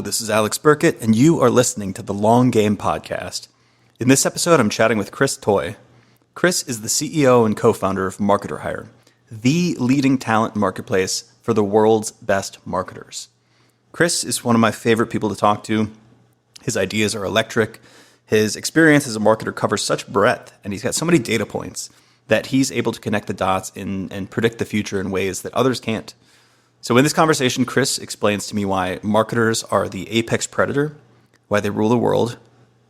this is Alex Burkett, and you are listening to the Long Game Podcast. In this episode, I'm chatting with Chris Toy. Chris is the CEO and co-founder of MarketerHire, the leading talent marketplace for the world's best marketers. Chris is one of my favorite people to talk to. His ideas are electric. His experience as a marketer covers such breadth, and he's got so many data points that he's able to connect the dots and predict the future in ways that others can't. So in this conversation, Chris explains to me why marketers are the apex predator, why they rule the world,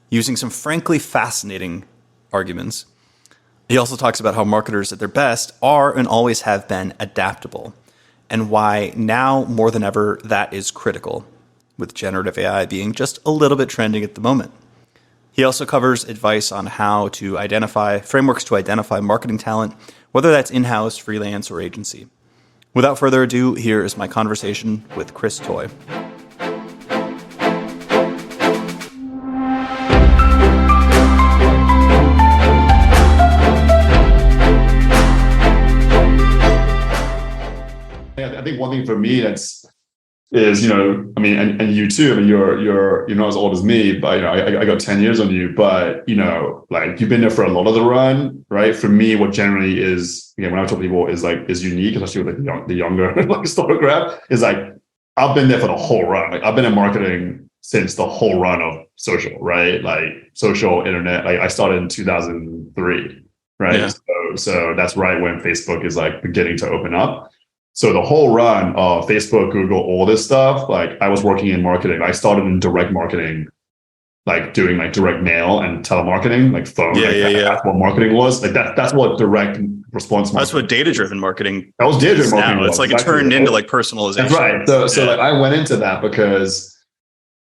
using some frankly fascinating arguments. He also talks about how marketers at their best are and always have been adaptable, and why now more than ever that is critical, with generative AI being just a little bit trending at the moment. He also covers advice on how to frameworks to identify marketing talent, whether that's in-house, freelance, or agency. Without further ado, here is my conversation with Chris Toy. I think one thing for me is I mean, and you too. I mean, you're not as old as me, but I got 10 years on you. But like you've been there for a lot of the run, right? For me, what generally is, again, when I talk to people is unique, especially with like the younger like historiograph, is like I've been there for the whole run. Like I've been in marketing since the whole run of social, right? Like social internet. Like I started in 2003, right? Yeah. So that's right when Facebook is like beginning to open up. So the whole run of Facebook, Google, all this stuff, like I was working in marketing. I started in direct marketing, like doing like direct mail and telemarketing, like phone. That's what marketing was. Like that's what direct response marketing. That's what data-driven marketing. That was data-driven marketing. It's like it turned into like personalization. That's right. So like I went into that because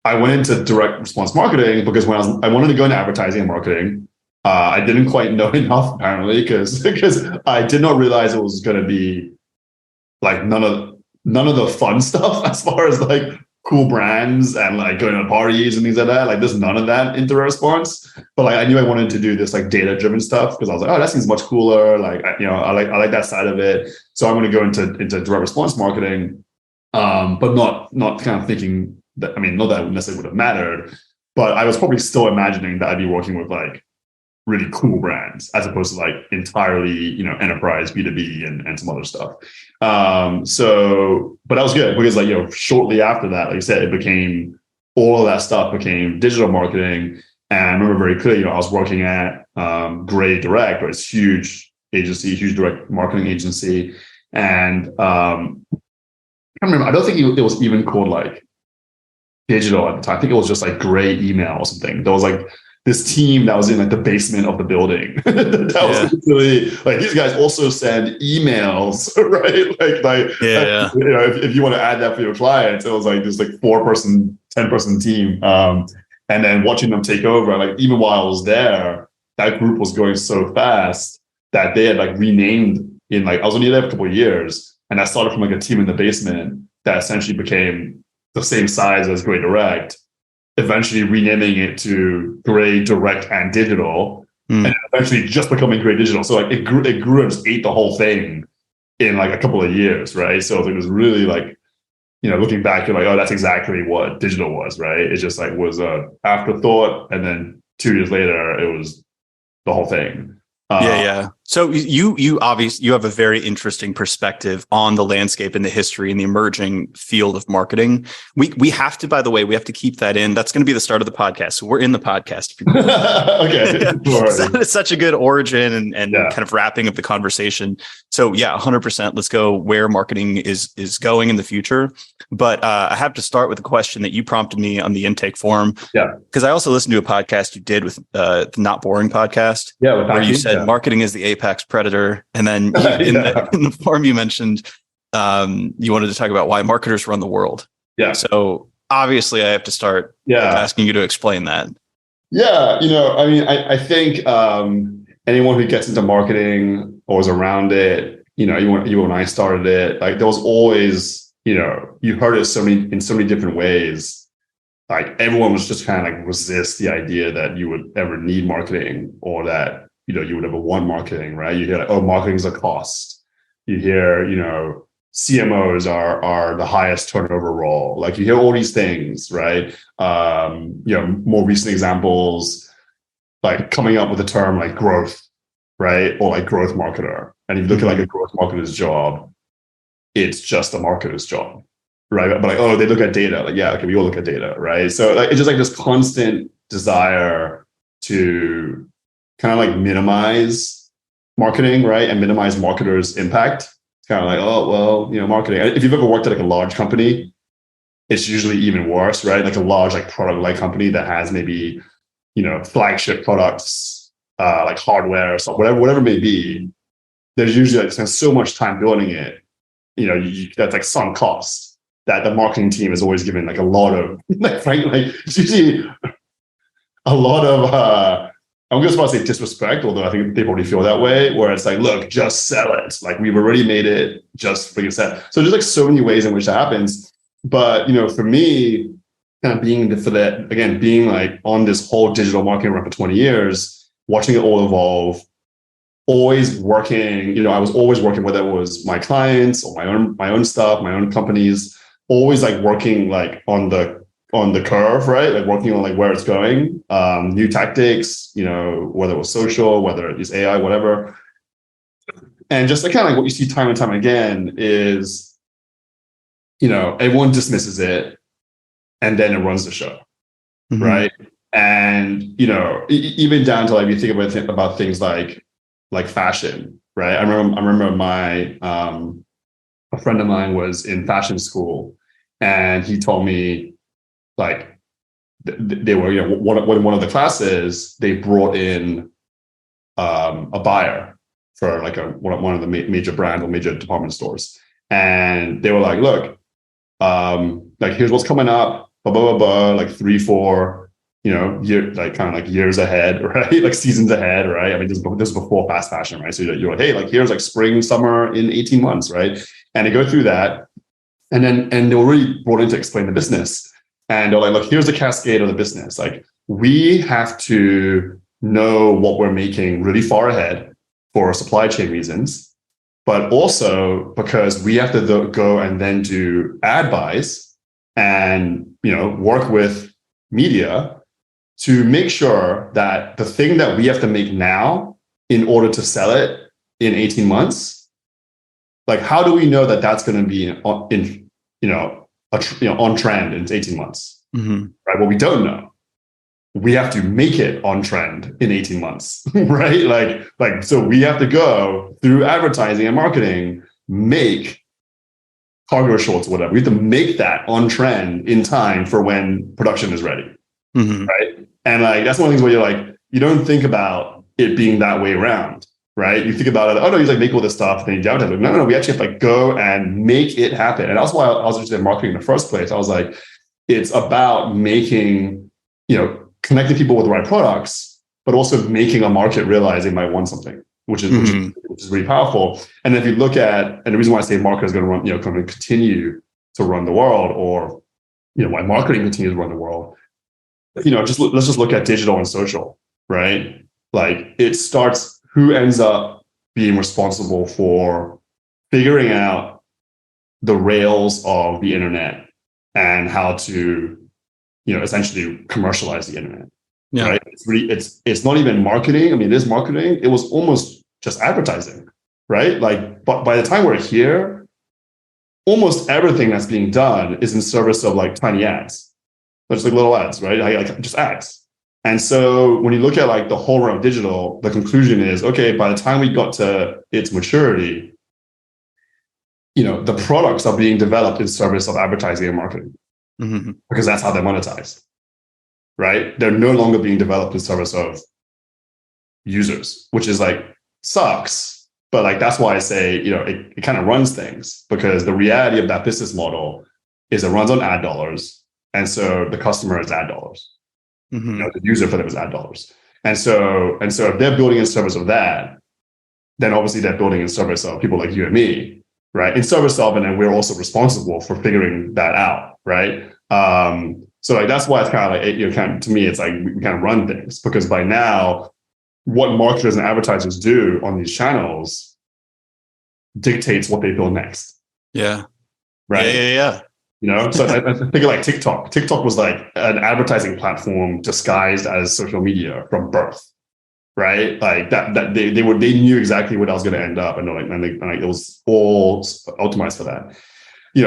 I went into direct response marketing because when I wanted to go into advertising and marketing. I didn't quite know enough apparently because I did not realize it was going to be like none of the fun stuff as far as like cool brands and like going to parties and things like that. Like there's none of that in direct response. But like I knew I wanted to do this like data driven stuff because I was like, oh, that seems much cooler. Like I like that side of it. So I'm going to go into direct response marketing, but not kind of thinking that. I mean, not that it necessarily would have mattered, but I was probably still imagining that I'd be working with like really cool brands as opposed to like entirely, enterprise B2B and some other stuff. But that was good because like, shortly after that, like you said, all of that stuff became digital marketing. And I remember very clearly, I was working at Gray Direct, or it's huge agency, huge direct marketing agency. And I remember, I don't think it was even called like digital at the time. I think it was just like Gray email or something. There was like this team that was in like the basement of the building. Was literally like these guys also send emails, right? If you want to add that for your clients, it was like this like 4-person, 10-person team. And then watching them take over, like even while I was there, that group was going so fast that they had like renamed in like I was only there for a couple of years, and I started from like a team in the basement that essentially became the same size as Gray Direct. Eventually renaming it to Gray Direct and Digital, and eventually just becoming Gray Digital. So like it grew and just ate the whole thing in like a couple of years, right? So it was really like, looking back, you're like, oh, that's exactly what digital was, right? It just like was a afterthought, and then 2 years later, it was the whole thing. So you obviously have a very interesting perspective on the landscape and the history and the emerging field of marketing. We have to, by the way, we have to keep that in. That's going to be the start of the podcast. So we're in the podcast. Okay. It's such a good origin and kind of wrapping up the conversation. So 100%. Let's go where marketing is going in the future. But I have to start with a question that you prompted me on the intake form. Yeah. Because I also listened to a podcast you did with the Not Boring podcast. Yeah. Where you said marketing is the apex predator. And then in the form you mentioned, you wanted to talk about why marketers run the world. Yeah. So obviously I have to start asking you to explain that. Yeah. I think anyone who gets into marketing or is around it, you when I started it, like there was always, you heard it in so many different ways. Like everyone was just kind of like resist the idea that you would ever need marketing or that, you would ever want marketing, right? You hear like, oh, marketing is a cost. You hear, CMOs are the highest turnover role. Like you hear all these things, right? More recent examples, like coming up with the term like growth, right? Or like growth marketer. And if you look at like a growth marketer's job, it's just a marketer's job, right? But like, oh, they look at data. Like, yeah, okay, we all look at data, right? So like, it's just like this constant desire to kind of like minimize marketing, right? And minimize marketers' impact. It's kind of like, oh, well, marketing. If you've ever worked at like a large company, it's usually even worse, right? Like a large like product-like company that has maybe, flagship products, like hardware or something, whatever it may be. There's usually like spend so much time building it, that's like sunk cost that the marketing team is always given like a lot of, like frankly, like it's usually a lot of, I'm just about to say disrespect, although I think they probably feel that way, where it's like, look, just sell it. Like we've already made it, just freaking sell it. So there's like so many ways in which that happens. But, for me, kind of being like on this whole digital marketing run for 20 years, watching it all evolve, always working, I was always working, whether it was my clients or my own stuff, my own companies, always like working like on the curve, right? Like working on like where it's going, new tactics, whether it was social, whether it is AI, whatever. And just like kind of like what you see time and time again is, everyone dismisses it and then it runs the show, right? And, even down to like, you think about things like fashion, right? I remember my, a friend of mine was in fashion school and he told me like they were, one of the classes, they brought in a buyer for like one of the major brands or major department stores. And they were like, look, like here's what's coming up, blah, blah, blah, blah, like 3-4, like kind of like years ahead, right? Like seasons ahead, right? I mean, this is before fast fashion, right? So you're like, hey, like here's like spring, summer in 18 months, right? And they go through that. And they were really brought in to explain the business. And they're like, look, here's the cascade of the business. Like we have to know what we're making really far ahead for supply chain reasons, but also because we have to go and then do ad buys and, work with media to make sure that the thing that we have to make now in order to sell it in 18 months, like how do we know that that's going to be on trend in 18 months, right? Well, we don't know. We have to make it on trend in 18 months, right? Like, so we have to go through advertising and marketing, make cargo shorts, whatever. We have to make that on trend in time for when production is ready, right? And like, that's one of the things where you're like, you don't think about it being that way around, right? You think about it, oh no, you like make all this stuff, then you download it. No, we actually have to like go and make it happen. And that's why I was interested in marketing in the first place. I was like, it's about making, connecting people with the right products, but also making a market realize they might want something, which is really powerful. And if you look at, and the reason why I say market is going to run, going to continue to run the world, or why marketing continues to run the world, let's just look at digital and social, right? Like it starts, who ends up being responsible for figuring out the rails of the internet and how to, essentially commercialize the internet, right? It's not even marketing. I mean, it is marketing. It was almost just advertising, right? Like, but by the time we're here, almost everything that's being done is in service of like tiny ads, just like little ads, right? Like just ads. And so when you look at like the whole run of digital, the conclusion is, okay, by the time we got to its maturity, the products are being developed in service of advertising and marketing, because that's how they monetize, right? They're no longer being developed in service of users, which is like sucks. But like, that's why I say, it kind of runs things, because the reality of that business model is it runs on ad dollars. And so the customer is ad dollars. The user for them is ad dollars. And so if they're building in service of that, then obviously they're building in service of people like you and me, right? In service of, and then we're also responsible for figuring that out, right? So like, that's why it's kind of like, to me, it's like we kind of run things, because by now, what marketers and advertisers do on these channels dictates what they build next. Yeah. right? Yeah. So I think of like TikTok. TikTok was like an advertising platform disguised as social media from birth, right? Like that they knew exactly what I was going to end up, and it was all optimized for that.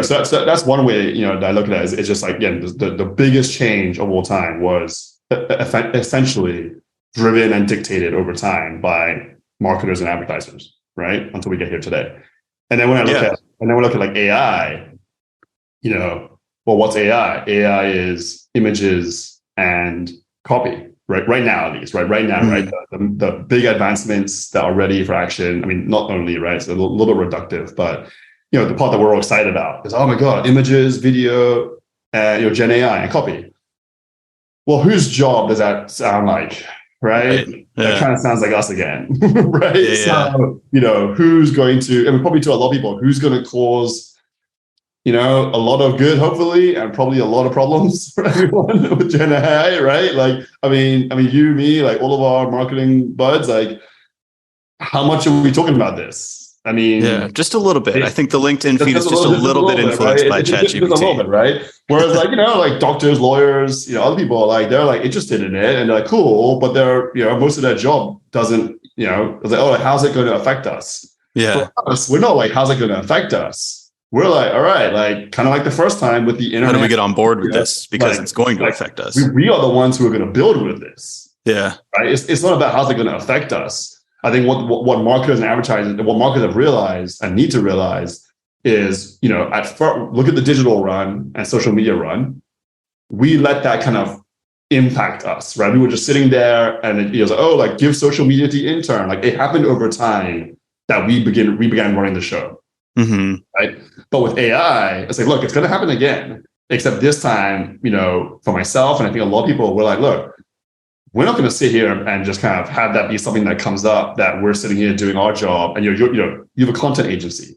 So that's one way, that I look at it. It's just like, again, the biggest change of all time was essentially driven and dictated over time by marketers and advertisers, right? Until we get here today. And then when I look at like AI, well, what's AI? AI is images and copy, right? Right now, at least, right? Right now, right? The big advancements that are ready for action. I mean, not only, right? It's a little bit reductive, but the part that we're all excited about is, oh my God, images, video, Gen AI and copy. Well, whose job does that sound like? Right? Yeah. That kind of sounds like us again, right? Yeah. So, who's going to, and probably to a lot of people, who's going to cause, a lot of good, hopefully, and probably a lot of problems for everyone with Gen AI, right? Like, I mean, you, me, like all of our marketing buds, like, how much are we talking about this? I mean, just a little bit. I think the LinkedIn feed is just a little bit influenced, right? By ChatGPT. Just a little bit, right? Whereas, like, like doctors, lawyers, other people, like, they're like interested in it and they're like, cool, but they're, most of their job doesn't, it's like, oh, how's it going to affect us? Yeah. For us, we're not like, how's it going to affect us? We're like, all right, like, kind of like the first time with the internet. How do we get on board with this? Because it's going to affect us. We are the ones who are going to build with this. Yeah. Right. It's not about how's it going to affect us. I think what marketers and advertisers, what marketers have realized and need to realize is, at first, look at the digital run and social media run. We let that kind of impact us, right? We were just sitting there and it was like, oh, like give social media to the intern. Like it happened over time that we began running the show, right? But with AI, it's like, look, it's going to happen again, except this time, for myself and I think a lot of people were like, look, we're not going to sit here and just kind of have that be something that comes up that we're sitting here doing our job. And you have a content agency,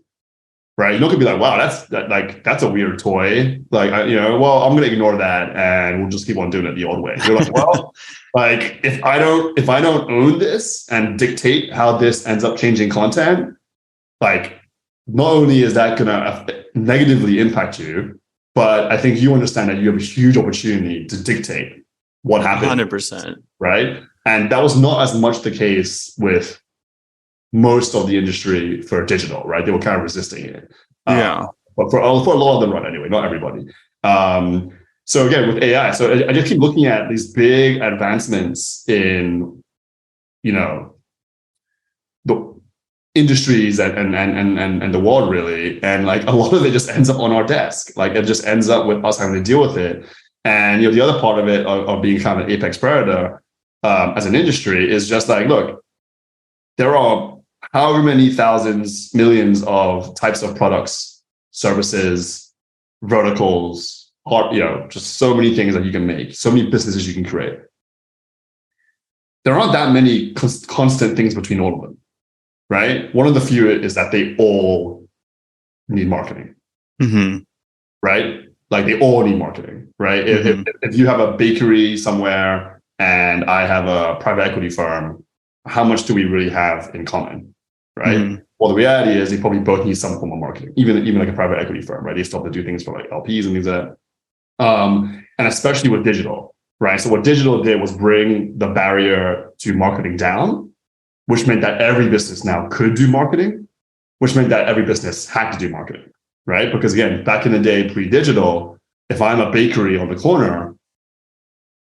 right? You're not going to be like, wow, that's a weird toy. Like, well, I'm going to ignore that and we'll just keep on doing it the old way. You're like, well, like if I don't own this and dictate how this ends up changing content, like not only is that going to negatively impact you, but I think you understand that you have a huge opportunity to dictate what happened. 100%. Right. And that was not as much the case with most of the industry for digital, right? They were kind of resisting it. But for a lot of them, right, anyway, not everybody. So again, with AI, so I just keep looking at these big advancements in, the industries and the world really. And like a lot of it just ends up on our desk. Like it just ends up with us having to deal with it. And the other part of it, of being kind of an apex predator as an industry, is just like, look, there are however many thousands, millions of types of products, services, verticals, just so many things that you can make, so many businesses you can create. There aren't that many constant things between all of them, right? One of the few is that they all need marketing, right? Like they all need marketing, right? If you have a bakery somewhere and I have a private equity firm, how much do we really have in common, right? Well, the reality is they probably both need some form of marketing, even like a private equity firm, right? They still have to do things for like LPs and things like that. And especially with digital, right? So what digital did was bring the barrier to marketing down, which meant that every business now could do marketing, which meant that every business had to do marketing. Right? Because again, back in the day, pre-digital, if I'm a bakery on the corner,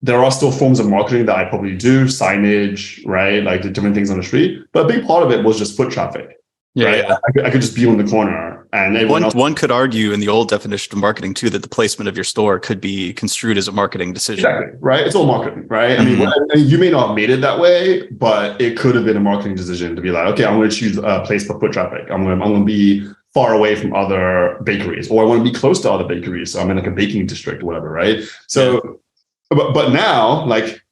there are still forms of marketing that I probably do, signage, right? Like the different things on the street. But a big part of it was just foot traffic. Right? I could just be on the corner. And one could argue in the old definition of marketing too, that the placement of your store could be construed as a marketing decision. Exactly, right? It's all marketing, right? I mean, you may not have made it that way, but it could have been a marketing decision to be like, okay, I'm going to choose a place for foot traffic. I'm going to be far away from other bakeries, or I want to be close to other bakeries. So I'm in like a baking district or whatever, right? So, but now, like,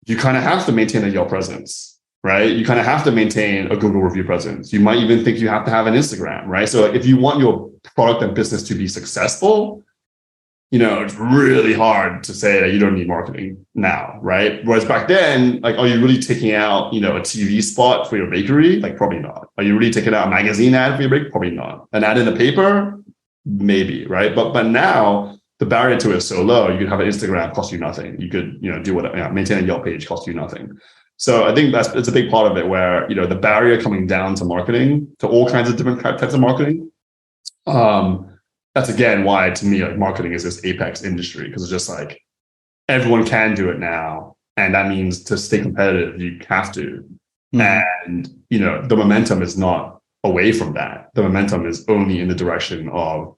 you kind of have to maintain a Yelp presence, right? You kind of have to maintain a Google review presence. You might even think you have to have an Instagram, right? So if you want your product and business to be successful, it's really hard to say that you don't need marketing now, right? Whereas back then, like, are you really taking out, a TV spot for your bakery? Like, probably not. Are you really taking out a magazine ad for your bakery? Probably not. An ad in the paper? Maybe, right? But now the barrier to it is so low. You could have an Instagram, cost you nothing. You could, do whatever, maintain a Yelp page, cost you nothing. So I think it's a big part of it where, the barrier coming down to marketing, to all kinds of different types of marketing, that's again why, to me, like, marketing is this apex industry, because it's just like everyone can do it now, and that means to stay competitive, you have to. And the momentum is not away from that. The momentum is only in the direction of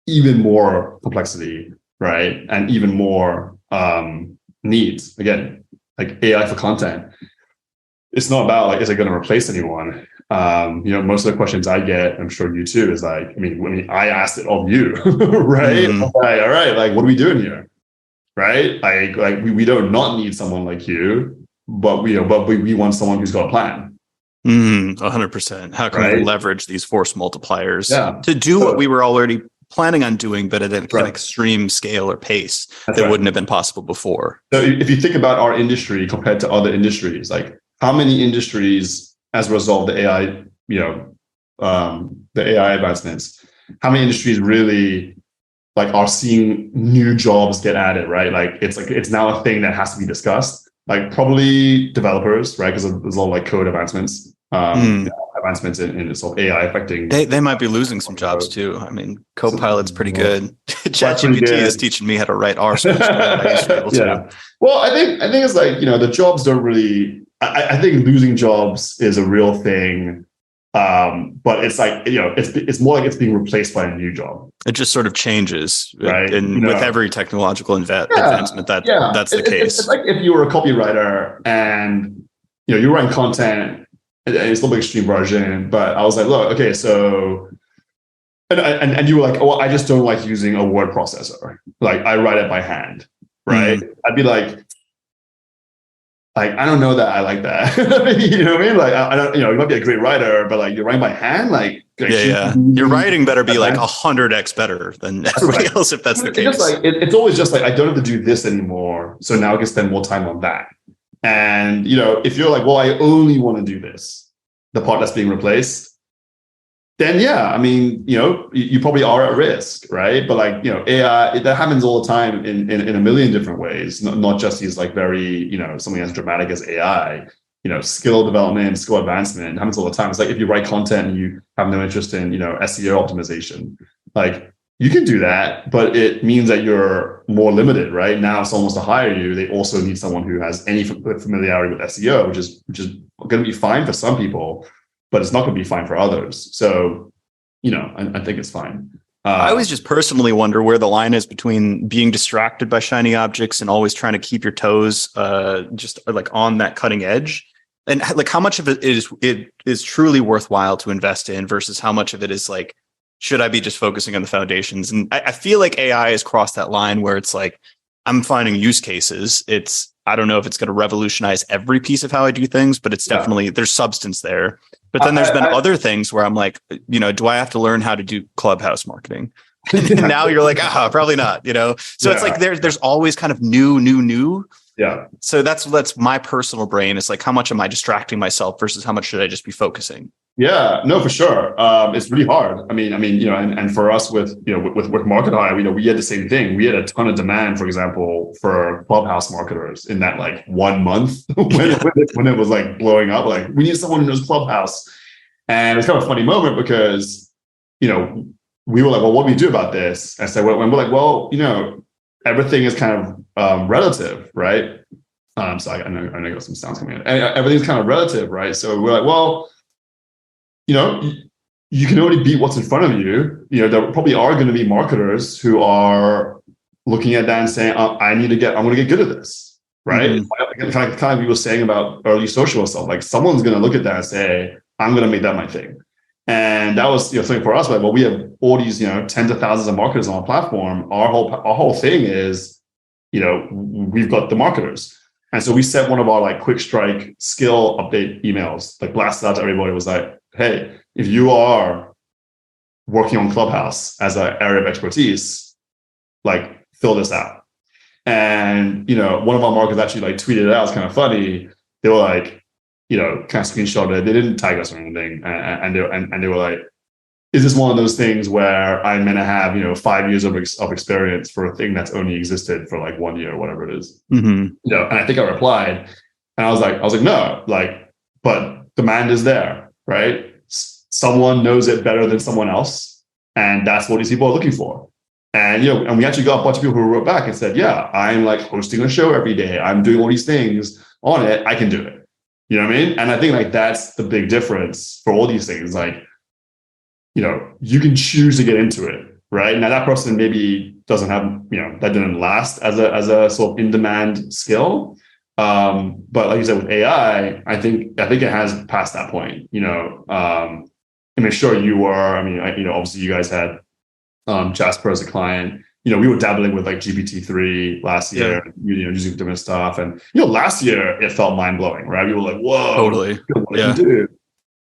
even more complexity, right, and even more needs. Again, like AI for content, it's not about like, is it going to replace anyone? Most of the questions I get, I'm sure you too, is like, I asked it of you, right? Like, all right, like, what are we doing here, right? Like we don't not need someone like you, but we want someone who's got a plan. 100%. How can we leverage these force multipliers to do what we were already planning on doing, but at an extreme scale or pace that wouldn't have been possible before? So if you think about our industry compared to other industries, like how many industries, as a result of the AI, the AI advancements, how many industries really like are seeing new jobs get added, right? Like it's now a thing that has to be discussed. Like probably developers, right? Because there's a lot of like code advancements, advancements in sort of AI affecting. They might be losing some jobs too. I mean, Copilot's pretty good. ChatGPT is teaching me how to write R scripts. I used to be able to. Well, I think it's like, the jobs don't really. I think losing jobs is a real thing, but it's like, it's more like it's being replaced by a new job. It just sort of changes, right? And with every technological advancement, that's the case. It's like if you were a copywriter and you're writing content, and it's a little bit extreme version, but I was like, look, okay, so. And you were like, oh, I just don't like using a word processor. Like I write it by hand, right? I'd be like, I don't know that I like that. You know what I mean? Like, I don't, you might be a great writer, but like you're writing by hand, like your writing better be like 100x better than everybody else if that's the case. Just like it's always just like I don't have to do this anymore, so now I can spend more time on that. And if you're like, well, I only want to do this, the part that's being replaced, then you probably are at risk, right? But like, AI, that happens all the time in a million different ways, not just these like very, something as dramatic as AI, skill development, skill advancement happens all the time. It's like if you write content and you have no interest in, SEO optimization, like you can do that, but it means that you're more limited, right? Now, if someone wants to hire you, they also need someone who has any familiarity with SEO, which is going to be fine for some people, but it's not going to be fine for others. So, I think it's fine. I always just personally wonder where the line is between being distracted by shiny objects and always trying to keep your toes just like on that cutting edge. And like how much of it is truly worthwhile to invest in versus how much of it is like, should I be just focusing on the foundations? And I feel like AI has crossed that line where it's like, I'm finding use cases. I don't know if it's going to revolutionize every piece of how I do things, but it's definitely, there's substance there. But then there's been other things where I'm like, do I have to learn how to do Clubhouse marketing? And now you're like, probably not, So it's like there's always kind of new. Yeah. So that's my personal brain. It's like, how much am I distracting myself versus how much should I just be focusing? Yeah, no, for sure. It's really hard. I mean, and for us with MarketerHire, we had the same thing. We had a ton of demand, for example, for Clubhouse marketers in that like 1 month when it was like blowing up. Like, we need someone who knows Clubhouse, and it's kind of a funny moment because we were like, well, what do we do about this? And so we're like, well, everything is kind of relative, right? So I know I got some sounds coming in. Everything's kind of relative, right? So we're like, well, you can only beat what's in front of you. There probably are going to be marketers who are looking at that and saying, I'm going to get good at this, right? Kind of like we were saying about early social stuff. Like someone's going to look at that and say, I'm going to make that my thing. And that was something for us. Like, well, we have all these tens of thousands of marketers on our platform. Our whole thing is, we've got the marketers. And so we sent one of our like quick strike skill update emails, like blasted out to everybody. It was like, hey, if you are working on Clubhouse as an area of expertise, like fill this out. And, one of our marketers actually like tweeted it out. It's kind of funny. They were like, kind of screenshot it. They didn't tag us or anything. And they were like, is this one of those things where I'm going to have, 5 years of experience for a thing that's only existed for like 1 year or whatever it is? Mm-hmm. And I think I replied, and I was like, no, like, but demand is there, right? Someone knows it better than someone else. And that's what these people are looking for. And, and we actually got a bunch of people who wrote back and said, yeah, I'm like hosting a show every day. I'm doing all these things on it. I can do it. You know what I mean? And I think like that's the big difference for all these things. Like, you can choose to get into it, right? Now that person maybe doesn't have, that didn't last as a sort of in-demand skill. But like you said, with AI, I think it has passed that point, I mean, sure you were, obviously you guys had Jasper as a client. We were dabbling with like GPT-3 last year, using different stuff. And, last year it felt mind blowing, right? We were like, whoa, totally. What can do?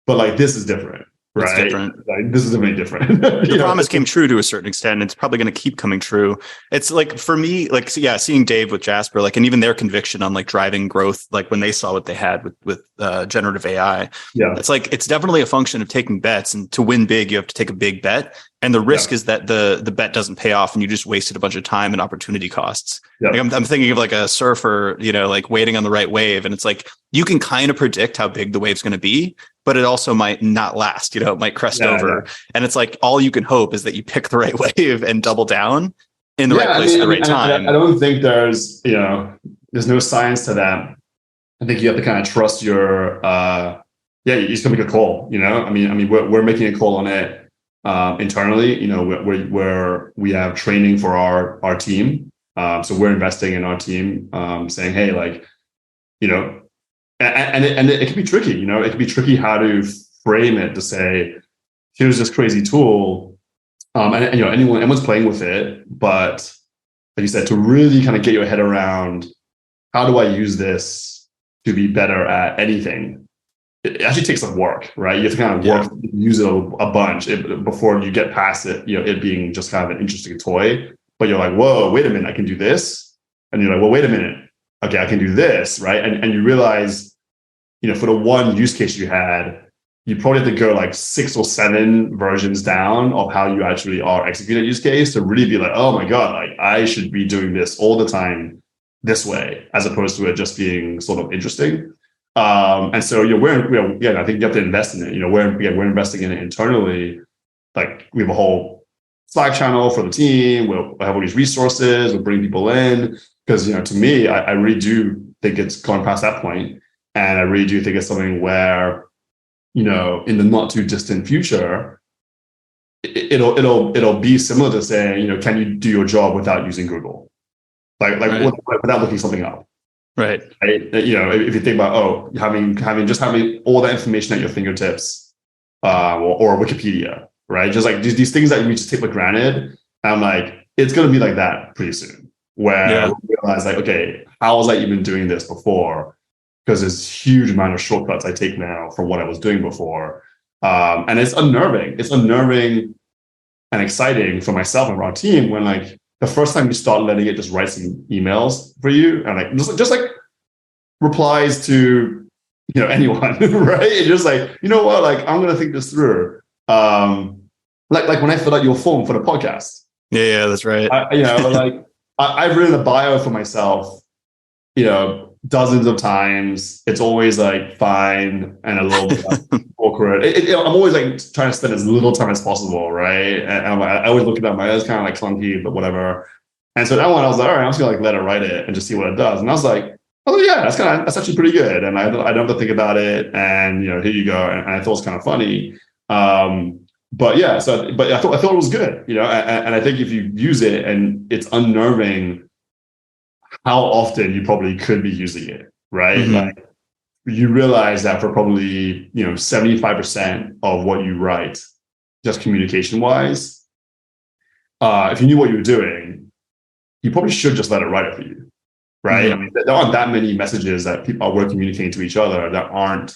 But like, this is different. Right. It's different. Like, this is definitely different. The promise came true to a certain extent. And it's probably going to keep coming true. It's like, for me, like, seeing Dave with Jasper, like, and even their conviction on like driving growth, like when they saw what they had with generative AI, it's like, it's definitely a function of taking bets, and to win big, you have to take a big bet. And the risk is that the bet doesn't pay off and you just wasted a bunch of time and opportunity costs. Like I'm thinking of like a surfer, like waiting on the right wave. And it's like, you can kind of predict how big the wave's going to be, but it also might not last, it might crest over. And it's like, all you can hope is that you pick the right wave and double down in the right place at the right time. I don't think there's no science to that. I think you have to kind of trust your, you just gotta make a call, I mean, we're making a call on it internally, where we have training for our team. So we're investing in our team, saying, hey, like, and it can be tricky, it can be tricky how to frame it to say, here's this crazy tool. And anyone's playing with it, but like you said, to really kind of get your head around, how do I use this to be better at anything? It actually takes some work, right? You have to kind of work, use it a bunch before you get past it, it being just kind of an interesting toy. But you're like, whoa, wait a minute, I can do this. And you're like, well, wait a minute. Okay, I can do this, right? And you realize, for the one use case you had, you probably have to go like 6 or 7 versions down of how you actually are executing a use case to really be like, oh my God, like I should be doing this all the time this way, as opposed to it just being sort of interesting. And so, I think you have to invest in it. We're investing in it internally. Like we have a whole Slack channel for the team. We'll have all these resources. We'll bring people in because, to me, I really do think it's gone past that point. And I really do think it's something where, in the not too distant future, it'll be similar to saying, can you do your job without using Google? Like right. Without looking something up. Right. If you think about, having all that information at your fingertips, or Wikipedia, right? Just like these things that we just take for granted. And I'm like, it's going to be like that pretty soon, where we realize like, okay, how was I even doing this before? Because there's huge amount of shortcuts I take now from what I was doing before. And it's unnerving. It's unnerving and exciting for myself and our team when like the first time you start letting it just write some emails for you and like just like replies to anyone, right? And just like, what, like I'm gonna think this through. Like when I filled out your form for the podcast. Yeah, that's right. I've written a bio for myself, dozens of times. It's always like fine and a little bit awkward. I'm always like trying to spend as little time as possible, right? And I always look at that. It's kind of like clunky, but whatever. And so that one, I was like, all right, I'm just gonna like let it write it and just see what it does. And I was like, oh yeah, that's actually pretty good. And I don't have to think about it. And here you go. And I thought it was kind of funny. But I thought it was good. And I think if you use it and it's unnerving how often you probably could be using it, right? Mm-hmm. Like you realize that for probably 75% of what you write, just communication wise, if you knew what you were doing, you probably should just let it write it for you, right? Mm-hmm. I mean, there aren't that many messages that people are communicating to each other that aren't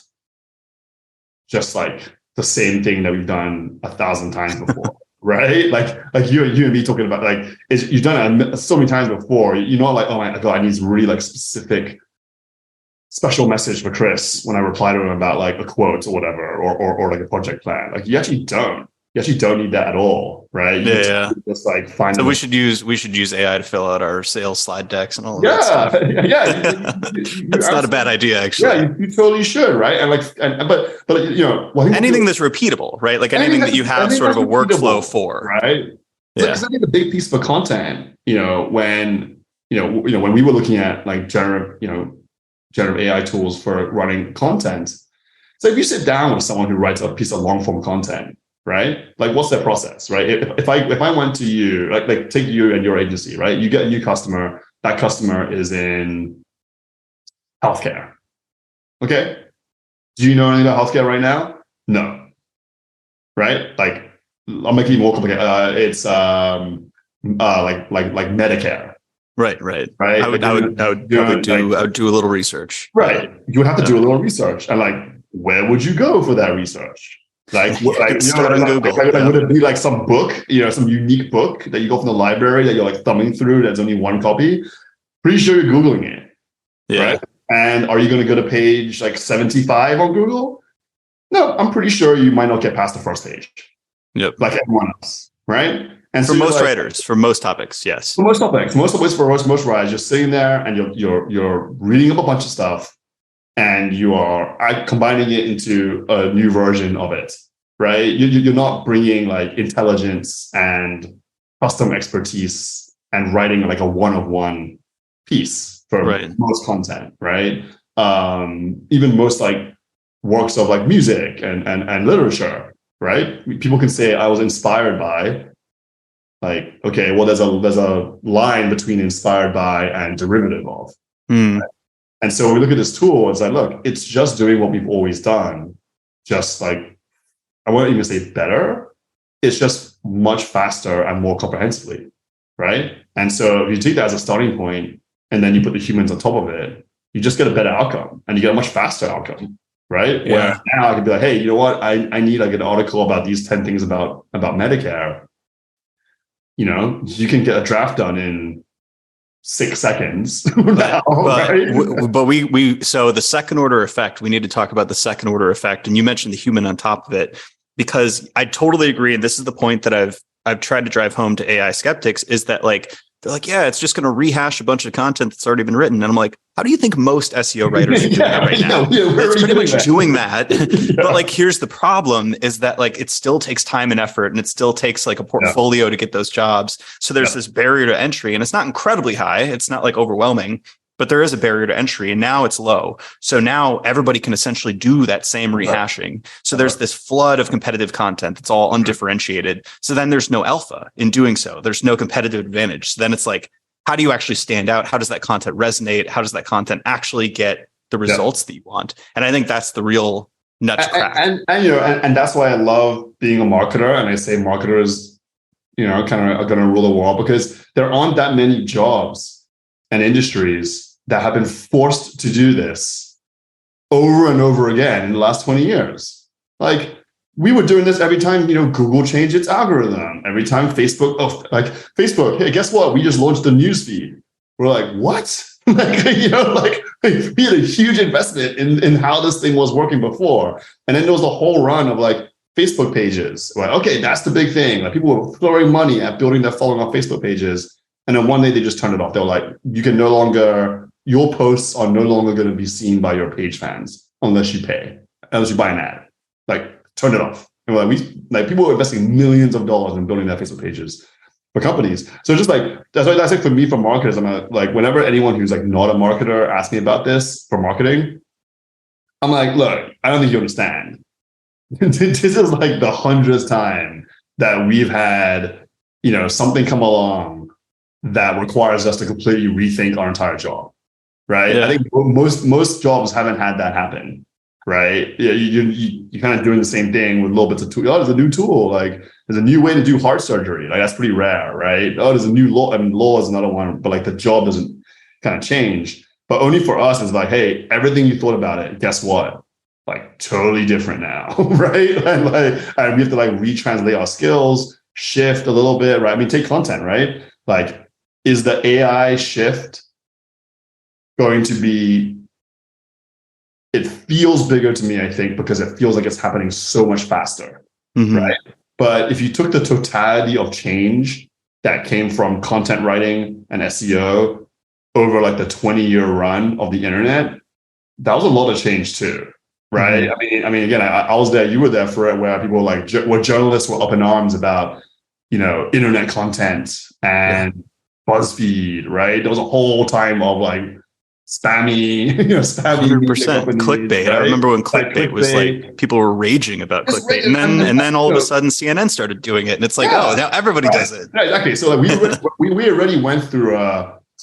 just like the same thing that we've done 1,000 times before. right? Like you and me talking about like you've done it so many times before. You're not like, oh my god, I need really like specific special message for Chris when I reply to him about like a quote or whatever, or like a project plan. Like you actually don't. You actually don't need that at all, right? You Yeah. just like find. So we should use AI to fill out our sales slide decks and all of that Yeah, stuff. yeah. That's not a bad idea, actually. Yeah, you totally should, right? And like, but you know, anything that's repeatable, right? Like anything that you have sort of a workflow for, right? Yeah. Because I think the big piece for content, when when we were looking at like generative AI tools for running content. So if you sit down with someone who writes a piece of long form content, right? Like what's their process, right? If I went to you, like take you and your agency, right? You get a new customer. That customer is in healthcare. Okay. Do you know anything about healthcare right now? No. Right? Like I'll make it more complicated. It's like Medicare. Right. I would do a little research. Right. You would have to do a little research. And like, where would you go for that research? Like start on Google. Would it be like some book, some unique book that you go from the library that you're like thumbing through that's only one copy? Pretty sure you're Googling it. Yeah. Right? And are you going to go to page like 75 on Google? No, I'm pretty sure you might not get past the first page. Yep. Like everyone else, right? And for most writers, for most topics, yes. For most topics, most writers, you're sitting there and you're reading up a bunch of stuff, and you are combining it into a new version of it, right? You're not bringing like intelligence and custom expertise and writing like a one-of-one piece for most content, right? Even most like works of like music and literature, right? People can say I was inspired by. Like, okay, well, there's a line between inspired by and derivative of. Right? And so when we look at this tool, it's like, look, it's just doing what we've always done. Just like, I won't even say better. It's just much faster and more comprehensively, right? And so if you take that as a starting point and then you put the humans on top of it, you just get a better outcome and you get a much faster outcome, right? Yeah. Where now I can be like, hey, you know what? I need like an article about these 10 things about Medicare. You can get a draft done in 6 seconds now, but we so the second order effect, we need to talk about the second order effect. And you mentioned the human on top of it, because I totally agree. And this is the point that I've tried to drive home to AI skeptics, is that like, they're like, yeah, it's just going to rehash a bunch of content that's already been written. And I'm like, how do you think most SEO writers are doing that right now? It's pretty much doing that. But like, here's the problem is that like, it still takes time and effort, and it still takes like a portfolio to get those jobs. So there's this barrier to entry, and it's not incredibly high. It's not like overwhelming, but there is a barrier to entry, and now it's low. So now everybody can essentially do that same rehashing. So there's this flood of competitive content that's all undifferentiated. So then there's no alpha in doing so. There's no competitive advantage. So then it's like, how do you actually stand out? How does that content resonate? How does that content actually get the results that you want? And I think that's the real nut to crack. And that's why I love being a marketer. And I say marketers, kind of are going to rule the world, because there aren't that many jobs and industries that have been forced to do this over and over again in the last 20 years. Like, we were doing this every time, Google changed its algorithm. Every time Facebook, hey, guess what? We just launched the newsfeed. We're like, what? We had a huge investment in how this thing was working before. And then there was the whole run of like Facebook pages. Like, okay, that's the big thing. Like, people were throwing money at building their following on Facebook pages. And then one day they just turned it off. They were like, your posts are no longer going to be seen by your page fans unless you buy an ad. Like, turn it off. And people are investing millions of dollars in building their Facebook pages for companies. So just like, that's like for me, for marketers, I'm like, whenever anyone who's like not a marketer asks me about this for marketing, I'm like, look, I don't think you understand. This is like the 100th time that we've had, something come along that requires us to completely rethink our entire job. Right. Yeah. I think most jobs haven't had that happen. Right. Yeah. You're kind of doing the same thing with little bits of tool. Oh, there's a new tool. Like, there's a new way to do heart surgery. Like, that's pretty rare. Right. Oh, there's a new law. I mean, law is another one, but like the job doesn't kind of change. But only for us is like, hey, everything you thought about it, guess what? Like, totally different now. Right. And we have to like retranslate our skills, shift a little bit, right? I mean, take content, right? Like, is the AI shift going to be, it feels bigger to me, I think, because it feels like it's happening so much faster, right? But if you took the totality of change that came from content writing and SEO over like the 20-year run of the internet, that was a lot of change too, right? I mean, again, I was there, you were there for it, where people were like, where journalists were up in arms about, internet content and BuzzFeed, right? There was a whole time of like spammy, spammy 100% clickbait. Right? I remember when clickbait was like, people were raging about clickbait, and then all of a sudden CNN started doing it, and it's like, oh, now everybody does it. Yeah, exactly. So like we already went through